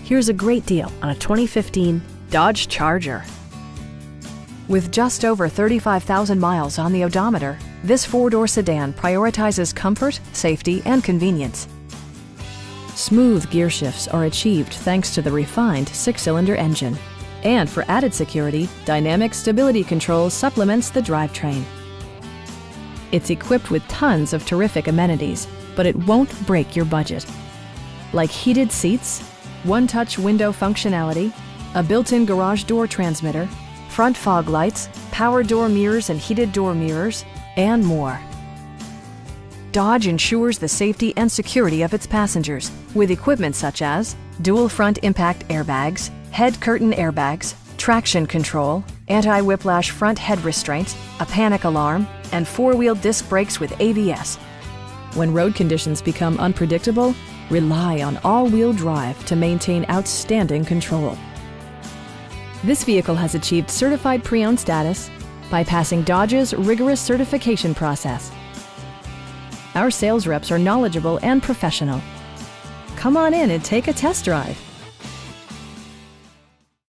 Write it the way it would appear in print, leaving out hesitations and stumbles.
Here's a great deal on a 2015 Dodge Charger. With just over 35,000 miles on the odometer, this four-door sedan prioritizes comfort, safety, and convenience. Smooth gear shifts are achieved thanks to the refined six-cylinder engine. And for added security, dynamic stability control supplements the drivetrain. It's equipped with tons of terrific amenities, but it won't break your budget. Like heated seats, one-touch window functionality, a built-in garage door transmitter, front fog lights, power door mirrors and heated door mirrors, and more. Dodge ensures the safety and security of its passengers with equipment such as dual front impact airbags, head curtain airbags, traction control, anti-whiplash front head restraints, a panic alarm, and four-wheel disc brakes with ABS. When road conditions become unpredictable, rely on all-wheel drive to maintain outstanding control. This vehicle has achieved certified pre-owned status by passing Dodge's rigorous certification process. Our sales reps are knowledgeable and professional. Come on in and take a test drive.